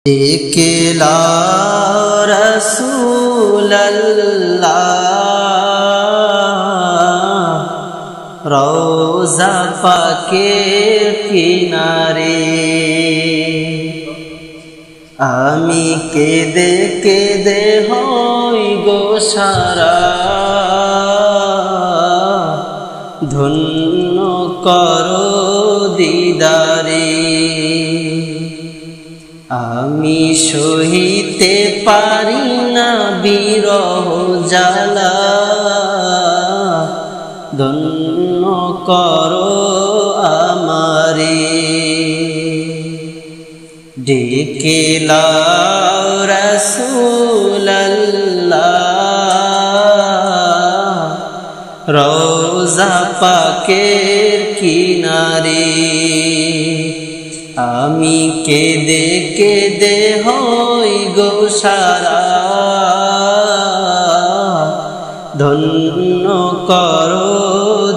একলা রাসূলুল্লাহ রওজা পাকের কিনারে আমি কেঁদে কেঁদে হই গো সারা ধন্য করো দিদারে আমি সহিতে পারি না বিরহ জ্বালা ধন্য করো আমারে ডেকে লাও রাসূলুল্লাহ রওজা পাকের কিনারে আমি কেঁদে কেঁদে হই গো সারা ধন্য করো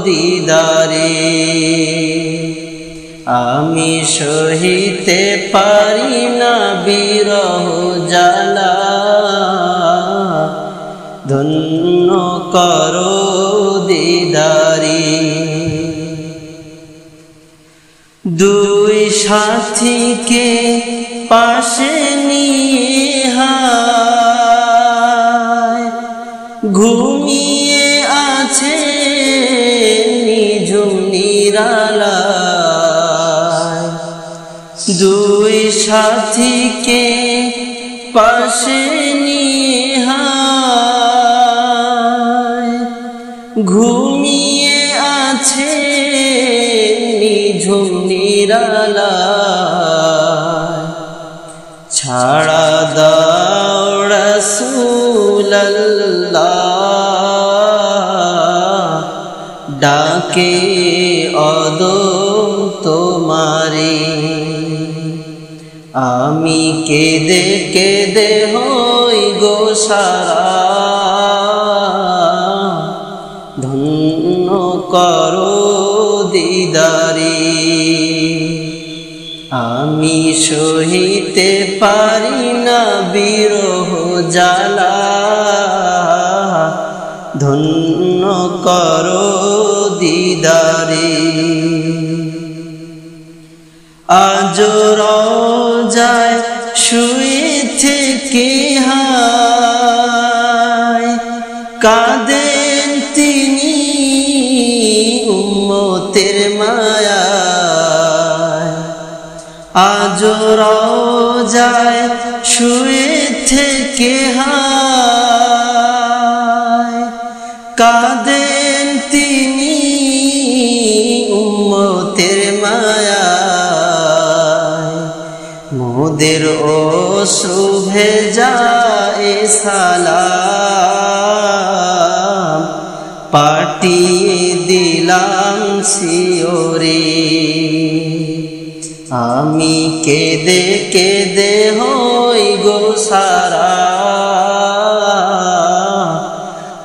দিদারে আমি সহিতে পারি না বিরহ জ্বালা ধন্য করো দিদারে দুই সাথীকে পাশে নিয়ে হায় ঘুমিয়ে আছে নিঝুম নিরালায় দুই সাথীকে পাশে নিয়ে হায় ঘুমিয়ে আছে নিঝুম নিরালায় ছাড়া দাও রাসূলুল্লাহ ডাকে অদম তোমারে আমি কেঁদে কেঁদে হই গো সারা ধন্য করো দিদারে আমি সহিতে পারি না বিরহ জ্বালা ধন্য করো দিদারে আজ রওজায় শুয়ে থেকে হায় কাঁদেন তিনি উম্মতের মায়ায় আজ রওজায় শুয়ে থেকে হায় কাঁদেন তিনি উম্মতের মায়ায় মোদের অশ্রু ভেজায় সালাম পাঠিয়ে দিলাম শিওরে আমি কেঁদে কেঁদে হই গো সারা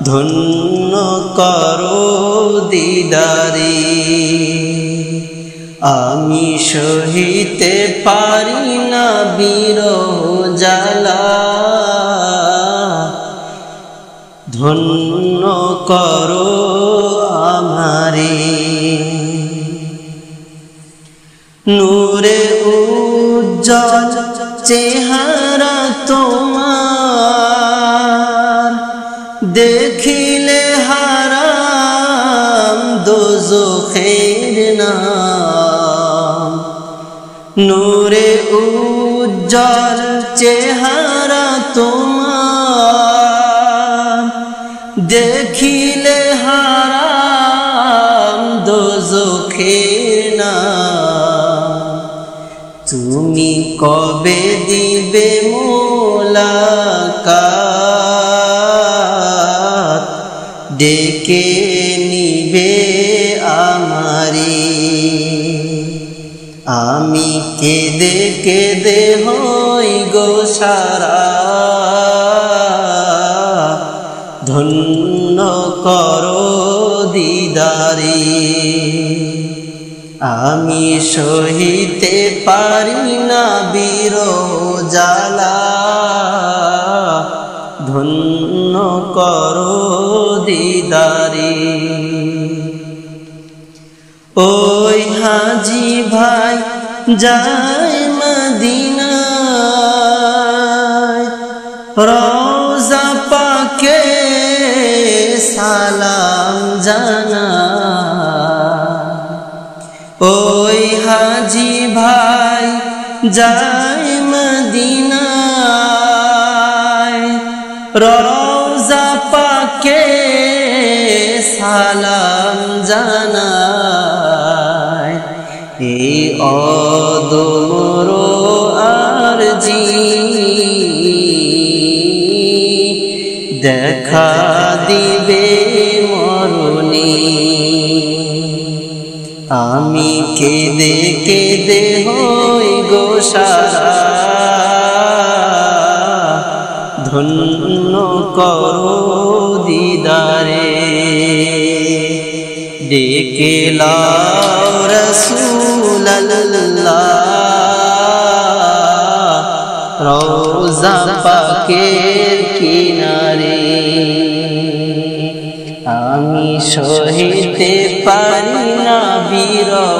ধন্য করো দিদারে আমি সহিতে পারি না বিরহ জ্বালা ধন্য করো আমারে নূরে উজ্জ্বল চেহারা তোমার দেখিলে হারাম দোজখের নাম নূরে উজ্জ্বল চেহারা তোমার দেখিলে হারাম দোজখের নাম তুমি কবে দিবে মোলাকাত ডেকে নিবে আমারে আমি কেঁদে কেঁদে হই গো সারা ধন্য করো দিদারে আমি সহিতে পারি না বিরহ জ্বালা ধন্য করো দিদারে ওই হাজি ভাই যায় মদিনায় রওজা পাকে সালাম জানা ওই হাজি ভাই যায় মদিনায় রওজা পাকে সালাম জানায় এই অদমর আরজি দেখা দিবে মরণে আমি কেঁদে কেঁদে হই গো সারা ধন্য করো দিদারে ডেকে লাও রাসূলুল্লাহ রওজা পাকের কিনারে আমি সহিতে পারি না বিরহ